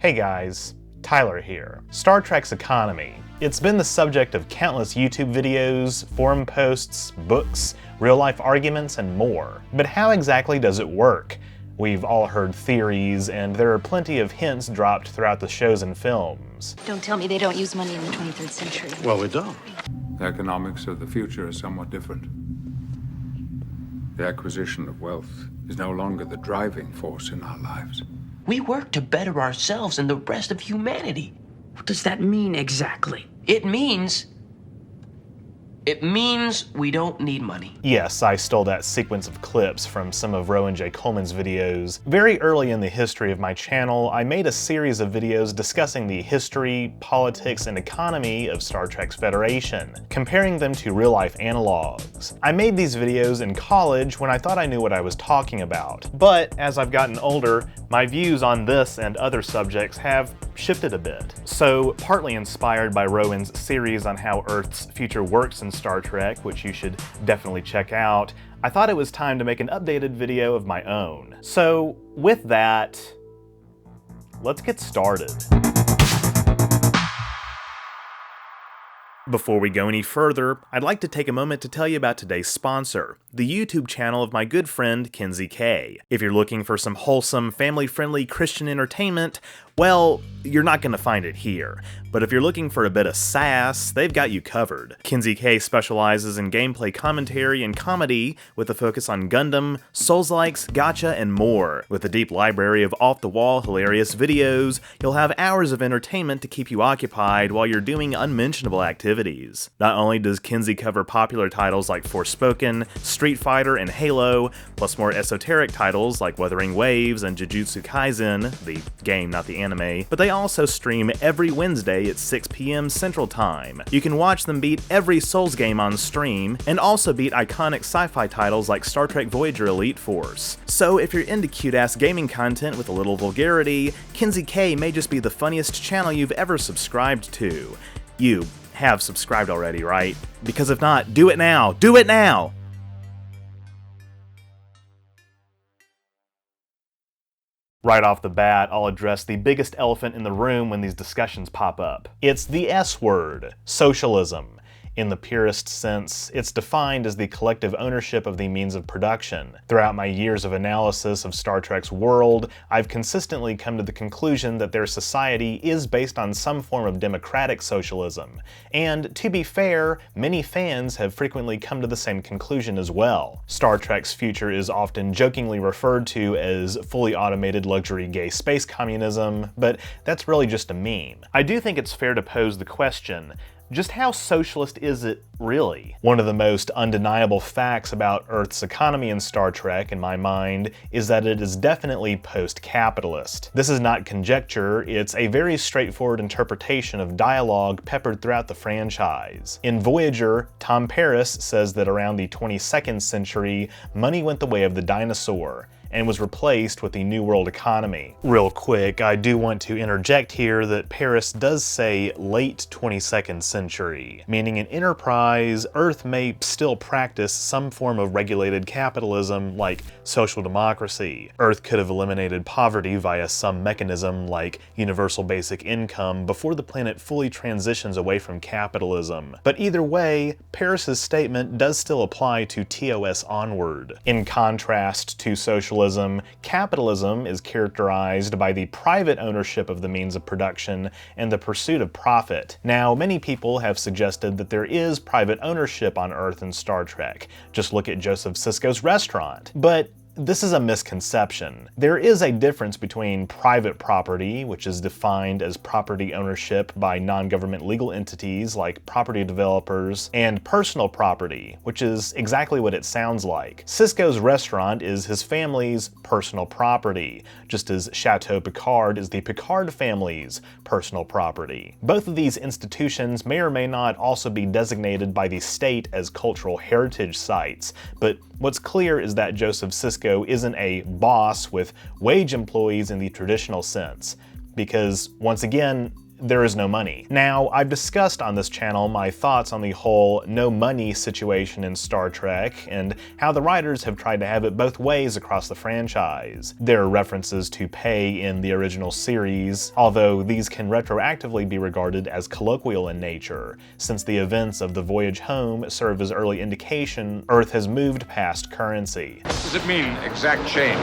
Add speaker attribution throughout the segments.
Speaker 1: Hey guys, Tyler here. Star Trek's economy. It's been the subject of countless YouTube videos, forum posts, books, real-life arguments, and more. But how exactly does it work? We've all heard theories, and there are plenty of hints dropped throughout the shows and films.
Speaker 2: Don't tell me they don't use money in the 23rd century.
Speaker 3: Well, we don't.
Speaker 4: The economics of the future are somewhat different. The acquisition of wealth is no longer the driving force in our lives.
Speaker 5: We work to better ourselves and the rest of humanity.
Speaker 6: What does that mean exactly?
Speaker 5: It means we don't need money.
Speaker 1: Yes, I stole that sequence of clips from some of Rowan J. Coleman's videos. Very early in the history of my channel, I made a series of videos discussing the history, politics, and economy of Star Trek's Federation, comparing them to real-life analogs. I made these videos in college when I thought I knew what I was talking about, but as I've gotten older, my views on this and other subjects have shifted a bit. So, partly inspired by Rowan's series on how Earth's future works in Star Trek, which you should definitely check out, I thought it was time to make an updated video of my own. So, with that, let's get started. Before we go any further, I'd like to take a moment to tell you about today's sponsor, the YouTube channel of my good friend KinzieK. If you're looking for some wholesome, family-friendly Christian entertainment, well, you're not going to find it here. But if you're looking for a bit of sass, they've got you covered. KinzieK specializes in gameplay commentary and comedy with a focus on Gundam, Souls-likes, gacha, and more. With a deep library of off-the-wall hilarious videos, you'll have hours of entertainment to keep you occupied while you're doing unmentionable activities. Not only does Kinsey cover popular titles like Forspoken, Street Fighter, and Halo, plus more esoteric titles like Wuthering Waves and Jujutsu Kaisen, the game, not the anime, but they also stream every Wednesday at 6 p.m. Central Time. You can watch them beat every Souls game on stream, and also beat iconic sci-fi titles like Star Trek Voyager Elite Force. So if you're into cute-ass gaming content with a little vulgarity, KinzieK may just be the funniest channel you've ever subscribed to. You have subscribed already, right? Because if not, do it now! Do it now! Right off the bat, I'll address the biggest elephant in the room when these discussions pop up. It's the S word, socialism. In the purest sense, it's defined as the collective ownership of the means of production. Throughout my years of analysis of Star Trek's world, I've consistently come to the conclusion that their society is based on some form of democratic socialism. And to be fair, many fans have frequently come to the same conclusion as well. Star Trek's future is often jokingly referred to as fully automated luxury gay space communism, but that's really just a meme. I do think it's fair to pose the question, just how socialist is it really? One of the most undeniable facts about Earth's economy in Star Trek, in my mind, is that it is definitely post-capitalist. This is not conjecture, it's a very straightforward interpretation of dialogue peppered throughout the franchise. In Voyager, Tom Paris says that around the 22nd century, money went the way of the dinosaur, and was replaced with the New World economy. Real quick, I do want to interject here that Paris does say late 22nd century, meaning in Enterprise, Earth may still practice some form of regulated capitalism like social democracy. Earth could have eliminated poverty via some mechanism like universal basic income before the planet fully transitions away from capitalism. But either way, Paris's statement does still apply to TOS onward. In contrast to socialism, capitalism is characterized by the private ownership of the means of production and the pursuit of profit. Now, many people have suggested that there is private ownership on Earth in Star Trek. Just look at Joseph Sisko's restaurant. But this is a misconception. There is a difference between private property, which is defined as property ownership by non-government legal entities like property developers, and personal property, which is exactly what it sounds like. Sisko's restaurant is his family's personal property, just as Chateau Picard is the Picard family's personal property. Both of these institutions may or may not also be designated by the state as cultural heritage sites, but what's clear is that Joseph Sisko isn't a boss with wage employees in the traditional sense, because once again, there is no money. Now, I've discussed on this channel my thoughts on the whole no money situation in Star Trek and how the writers have tried to have it both ways across the franchise. There are references to pay in the original series, although these can retroactively be regarded as colloquial in nature, since the events of the voyage home serve as early indication Earth has moved past currency.
Speaker 4: Does it mean exact change?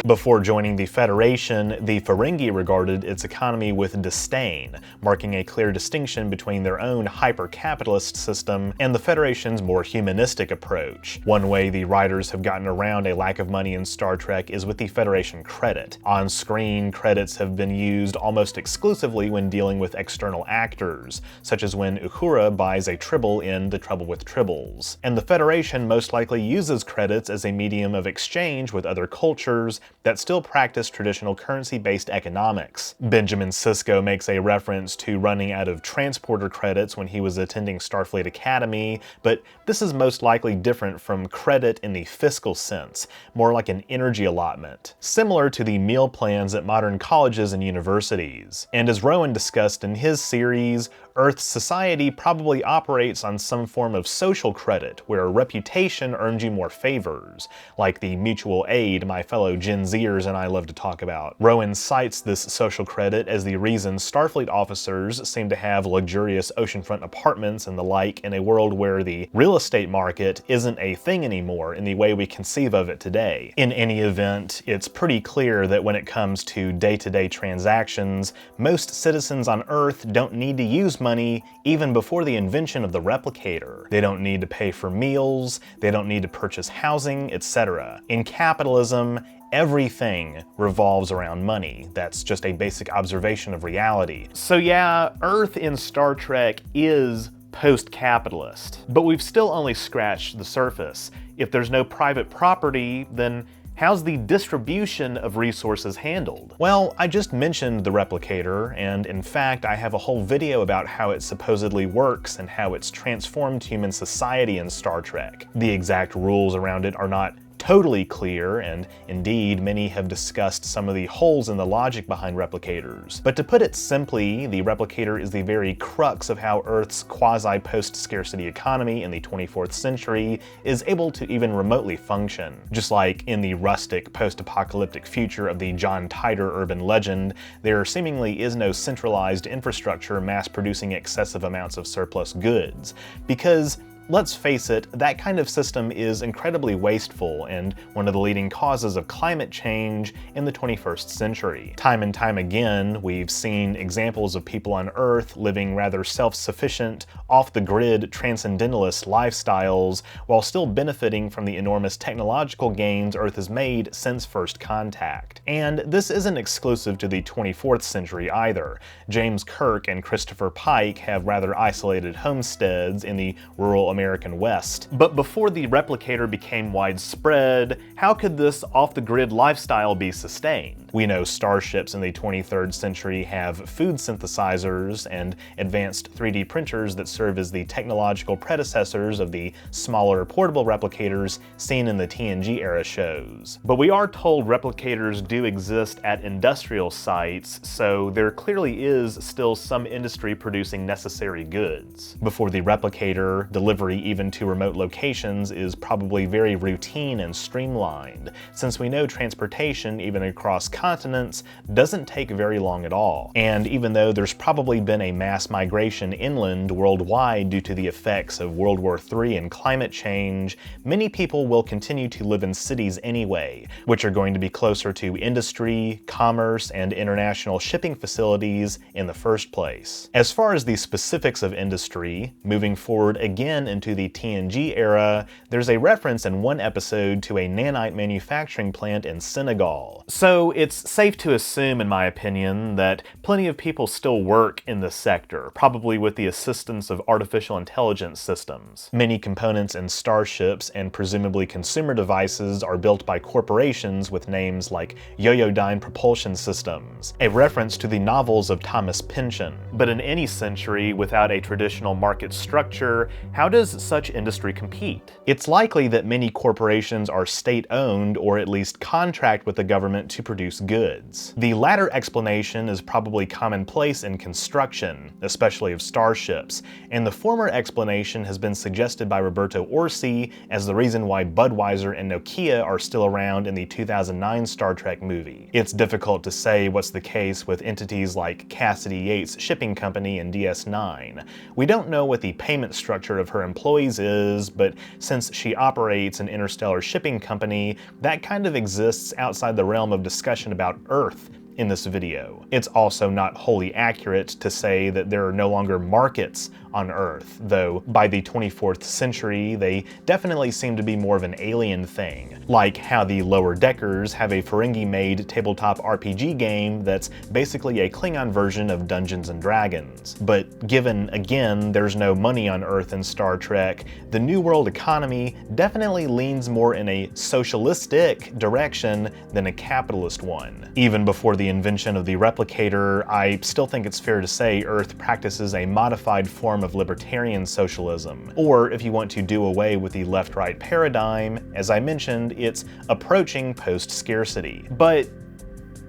Speaker 1: Before joining the Federation, the Ferengi regarded its economy with disdain, marking a clear distinction between their own hyper-capitalist system and the Federation's more humanistic approach. One way the writers have gotten around a lack of money in Star Trek is with the Federation credit. On-screen, credits have been used almost exclusively when dealing with external actors, such as when Uhura buys a Tribble in The Trouble with Tribbles. And the Federation most likely uses credits as a medium of exchange with other cultures that still practice traditional currency-based economics. Benjamin Sisko makes a reference to running out of transporter credits when he was attending Starfleet Academy, but this is most likely different from credit in the fiscal sense, more like an energy allotment, similar to the meal plans at modern colleges and universities. And as Rowan discussed in his series, Earth's society probably operates on some form of social credit, where reputation earns you more favors, like the mutual aid my fellow Gen Zers and I love to talk about. Rowan cites this social credit as the reason Starfleet officers seem to have luxurious oceanfront apartments and the like in a world where the real estate market isn't a thing anymore in the way we conceive of it today. In any event, it's pretty clear that when it comes to day-to-day transactions, most citizens on Earth don't need to use money even before the invention of the replicator. They don't need to pay for meals, they don't need to purchase housing, etc. In capitalism, everything revolves around money. That's just a basic observation of reality. So yeah, Earth in Star Trek is post-capitalist, but we've still only scratched the surface. If there's no private property, then how's the distribution of resources handled? Well, I just mentioned the replicator, and in fact, I have a whole video about how it supposedly works and how it's transformed human society in Star Trek. The exact rules around it are not totally clear, and indeed many have discussed some of the holes in the logic behind replicators. But to put it simply, the replicator is the very crux of how Earth's quasi-post-scarcity economy in the 24th century is able to even remotely function. Just like in the rustic post-apocalyptic future of the John Titor urban legend, there seemingly is no centralized infrastructure mass-producing excessive amounts of surplus goods, because let's face it, that kind of system is incredibly wasteful and one of the leading causes of climate change in the 21st century. Time and time again, we've seen examples of people on Earth living rather self-sufficient, off-the-grid transcendentalist lifestyles while still benefiting from the enormous technological gains Earth has made since first contact. And this isn't exclusive to the 24th century either. James Kirk and Christopher Pike have rather isolated homesteads in the rural American West. But before the replicator became widespread, how could this off-the-grid lifestyle be sustained? We know starships in the 23rd century have food synthesizers and advanced 3D printers that serve as the technological predecessors of the smaller portable replicators seen in the TNG era shows. But we are told replicators do exist at industrial sites, so there clearly is still some industry producing necessary goods. Before the replicator, delivery even to remote locations is probably very routine and streamlined, since we know transportation, even across continents, doesn't take very long at all. And even though there's probably been a mass migration inland worldwide due to the effects of World War III and climate change, many people will continue to live in cities anyway, which are going to be closer to industry, commerce, and international shipping facilities in the first place. As far as the specifics of industry, moving forward again into the TNG era, there's a reference in one episode to a nanite manufacturing plant in Senegal. So it's safe to assume, in my opinion, that plenty of people still work in this sector, probably with the assistance of artificial intelligence systems. Many components in starships and presumably consumer devices are built by corporations with names like Yoyodyne Propulsion Systems, a reference to the novels of Thomas Pynchon. But in any century without a traditional market structure, how does does such industry compete? It's likely that many corporations are state-owned or at least contract with the government to produce goods. The latter explanation is probably commonplace in construction, especially of starships, and the former explanation has been suggested by Roberto Orci as the reason why Budweiser and Nokia are still around in the 2009 Star Trek movie. It's difficult to say what's the case with entities like Cassidy Yates Shipping Company and DS9. We don't know what the payment structure of her employees is, but since she operates an interstellar shipping company, that kind of exists outside the realm of discussion about Earth in this video. It's also not wholly accurate to say that there are no longer markets on Earth, though by the 24th century they definitely seem to be more of an alien thing, like how the Lower Deckers have a Ferengi-made tabletop RPG game that's basically a Klingon version of Dungeons & Dragons. But given, again, there's no money on Earth in Star Trek, the New World economy definitely leans more in a socialistic direction than a capitalist one. Even before the invention of the replicator, I still think it's fair to say Earth practices a modified form of libertarian socialism. Or if you want to do away with the left-right paradigm, as I mentioned, it's approaching post-scarcity. But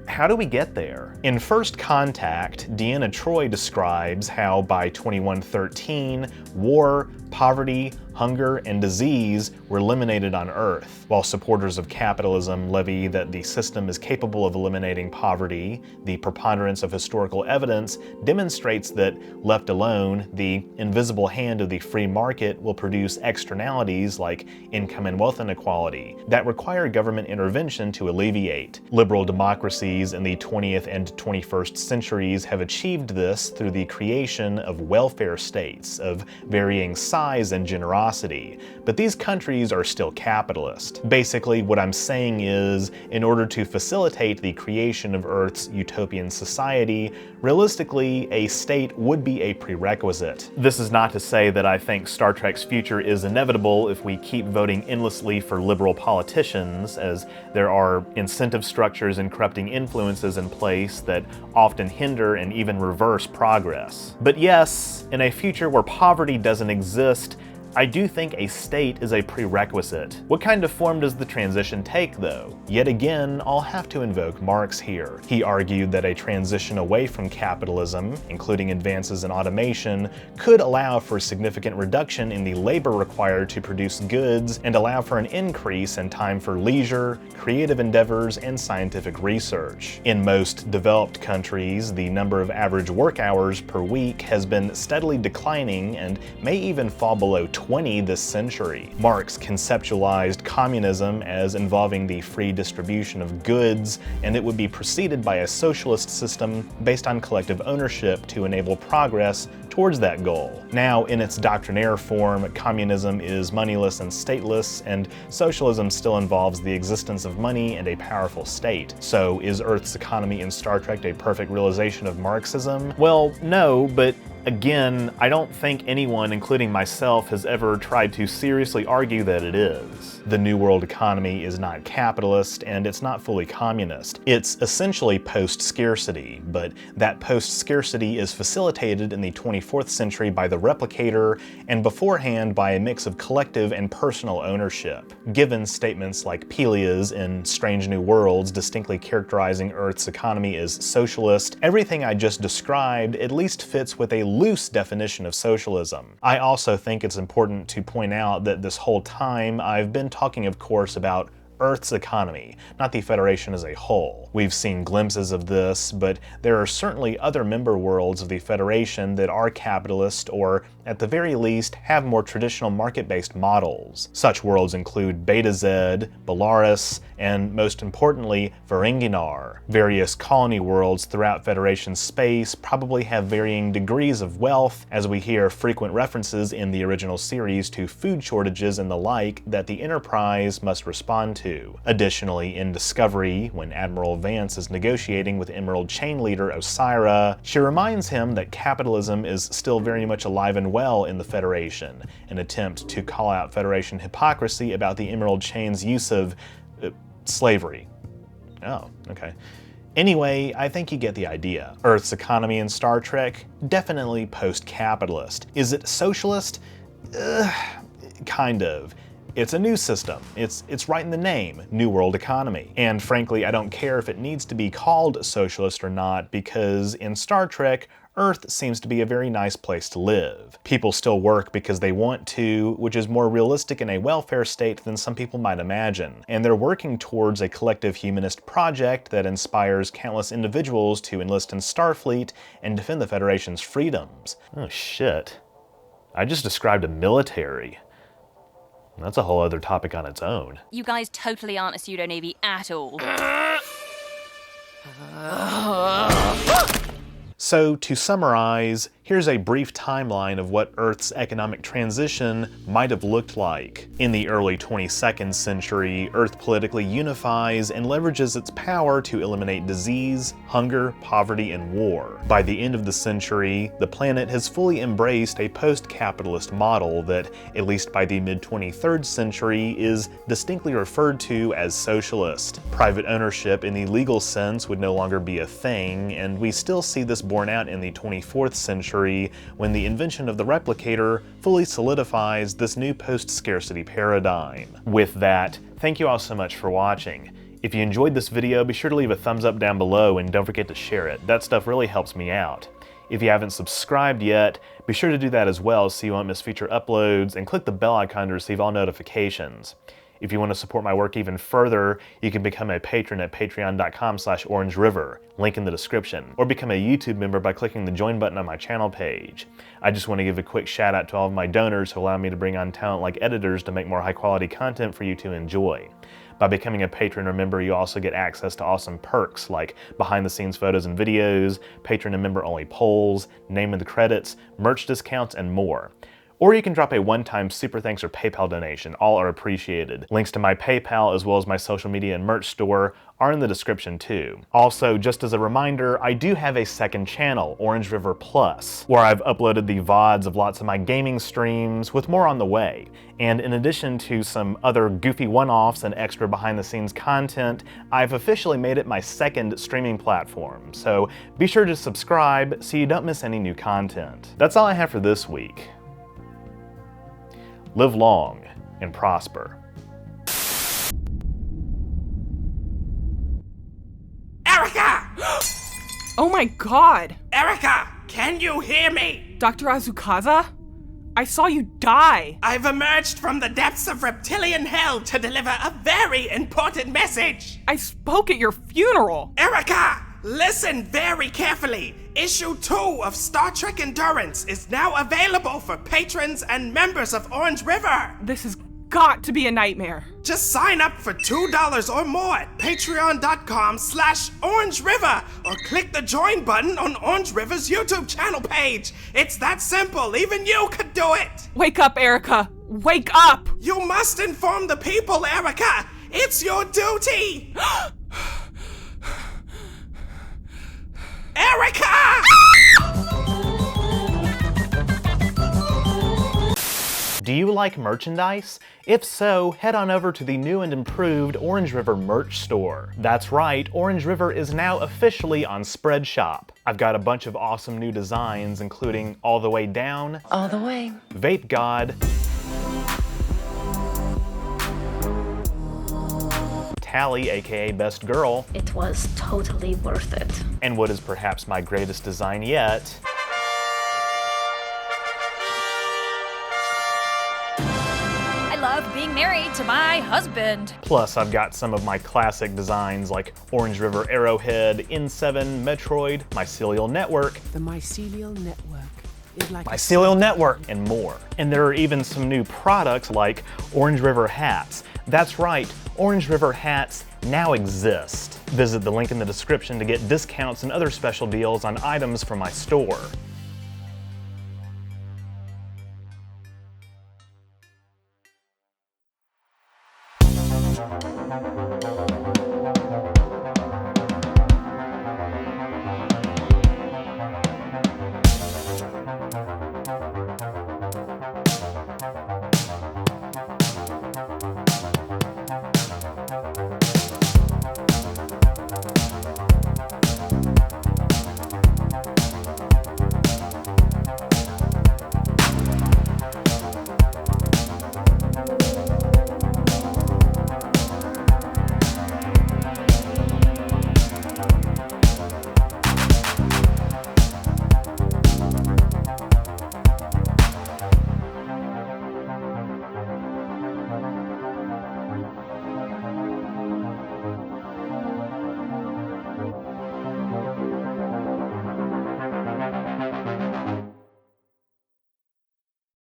Speaker 1: how do we get there? In First Contact, Deanna Troi describes how by 2113, war, poverty, hunger, and disease were eliminated on Earth, while supporters of capitalism levy that the system is capable of eliminating poverty. The preponderance of historical evidence demonstrates that, left alone, the invisible hand of the free market will produce externalities like income and wealth inequality that require government intervention to alleviate. Liberal democracies in the 20th and 21st centuries have achieved this through the creation of welfare states of varying size and generosity. But these countries are still capitalist. Basically, what I'm saying is, in order to facilitate the creation of Earth's utopian society, realistically, a state would be a prerequisite. This is not to say that I think Star Trek's future is inevitable if we keep voting endlessly for liberal politicians, as there are incentive structures and corrupting influences in place that often hinder and even reverse progress. But yes, in a future where poverty doesn't exist, I do think a state is a prerequisite. What kind of form does the transition take, though? Yet again, I'll have to invoke Marx here. He argued that a transition away from capitalism, including advances in automation, could allow for a significant reduction in the labor required to produce goods and allow for an increase in time for leisure, creative endeavors, and scientific research. In most developed countries, the number of average work hours per week has been steadily declining and may even fall below 20 this century. Marx conceptualized communism as involving the free distribution of goods, and it would be preceded by a socialist system based on collective ownership to enable progress towards that goal. Now, in its doctrinaire form, communism is moneyless and stateless, and socialism still involves the existence of money and a powerful state. So, is Earth's economy in Star Trek a perfect realization of Marxism? Well, no, but again, I don't think anyone, including myself, has ever tried to seriously argue that it is. The New World economy is not capitalist, and it's not fully communist. It's essentially post-scarcity, but that post-scarcity is facilitated in the 24th century by the replicator, and beforehand by a mix of collective and personal ownership. Given statements like Pelia's in Strange New Worlds distinctly characterizing Earth's economy as socialist, everything I just described at least fits with a loose definition of socialism. I also think it's important to point out that this whole time I've been talking, of course, about Earth's economy, not the Federation as a whole. We've seen glimpses of this, but there are certainly other member worlds of the Federation that are capitalist or, at the very least, have more traditional market-based models. Such worlds include Beta Z, Belarus, and most importantly, Ferenginar. Various colony worlds throughout Federation space probably have varying degrees of wealth, as we hear frequent references in the original series to food shortages and the like that the Enterprise must respond to. Additionally, in Discovery, when Admiral Vance is negotiating with Emerald Chain leader Osira, she reminds him that capitalism is still very much alive and well in the Federation, an attempt to call out Federation hypocrisy about the Emerald Chain's use of slavery. Oh, okay. Anyway, I think you get the idea. Earth's economy in Star Trek? Definitely post-capitalist. Is it socialist? Kind of. It's a new system. It's right in the name, New World Economy. And frankly, I don't care if it needs to be called socialist or not, because in Star Trek, Earth seems to be a very nice place to live. People still work because they want to, which is more realistic in a welfare state than some people might imagine. And they're working towards a collective humanist project that inspires countless individuals to enlist in Starfleet and defend the Federation's freedoms. Oh shit. I just described a military. That's a whole other topic on its own.
Speaker 3: You guys totally aren't a pseudo-navy at all.
Speaker 1: So, to summarize, here's a brief timeline of what Earth's economic transition might have looked like. In the early 22nd century, Earth politically unifies and leverages its power to eliminate disease, hunger, poverty, and war. By the end of the century, the planet has fully embraced a post-capitalist model that, at least by the mid-23rd century, is distinctly referred to as socialist. Private ownership in the legal sense would no longer be a thing, and we still see this borne out in the 24th century when the invention of the replicator fully solidifies this new post-scarcity paradigm. With that, thank you all so much for watching. If you enjoyed this video, be sure to leave a thumbs up down below and don't forget to share it. That stuff really helps me out. If you haven't subscribed yet, be sure to do that as well so you won't miss future uploads, and click the bell icon to receive all notifications. If you want to support my work even further, you can become a patron at patreon.com/OrangeRiver, link in the description, or become a YouTube member by clicking the join button on my channel page. I just want to give a quick shout out to all of my donors who allow me to bring on talent like editors to make more high quality content for you to enjoy. By becoming a patron or member, you also get access to awesome perks like behind the scenes photos and videos, patron and member only polls, name in the credits, merch discounts, and more. Or you can drop a one-time super thanks or PayPal donation. All are appreciated. Links to my PayPal as well as my social media and merch store are in the description too. Also, just as a reminder, I do have a second channel, OrangeRiver Plus, where I've uploaded the VODs of lots of my gaming streams with more on the way. And in addition to some other goofy one-offs and extra behind-the-scenes content, I've officially made it my second streaming platform. So be sure to subscribe so you don't miss any new content. That's all I have for this week. Live long and prosper.
Speaker 7: Erica!
Speaker 8: Oh my god!
Speaker 7: Erica, can you hear me?
Speaker 8: Dr. Azukaza? I saw you die!
Speaker 7: I've emerged from the depths of reptilian hell to deliver a very important message.
Speaker 8: I spoke at your funeral!
Speaker 7: Erica, listen very carefully. Issue 2 of Star Trek Endurance is now available for patrons and members of OrangeRiver.
Speaker 8: This has got to be a nightmare.
Speaker 7: Just sign up for $2 or more at patreon.com/OrangeRiver or click the join button on OrangeRiver's YouTube channel page. It's that simple, even you could do it.
Speaker 8: Wake up, Erica! Wake up!
Speaker 7: You must inform the people, Erica. It's your duty. Erica!
Speaker 1: Do you like merchandise? If so, head on over to the new and improved OrangeRiver merch store. That's right, OrangeRiver is now officially on Spreadshop. I've got a bunch of awesome new designs, including All the Way Down,
Speaker 2: All the way.
Speaker 1: Vape God, Tally, aka Best Girl,
Speaker 2: It was totally worth it.
Speaker 1: and what is perhaps my greatest design yet,
Speaker 3: I love being married to my husband.
Speaker 1: Plus, I've got some of my classic designs like OrangeRiver Arrowhead, N7, Metroid, Mycelial Network,
Speaker 9: The mycelial network is like
Speaker 1: Mycelial Network, and more. And there are even some new products like OrangeRiver hats. That's right, OrangeRiver hats now exist. Visit the link in the description to get discounts and other special deals on items from my store.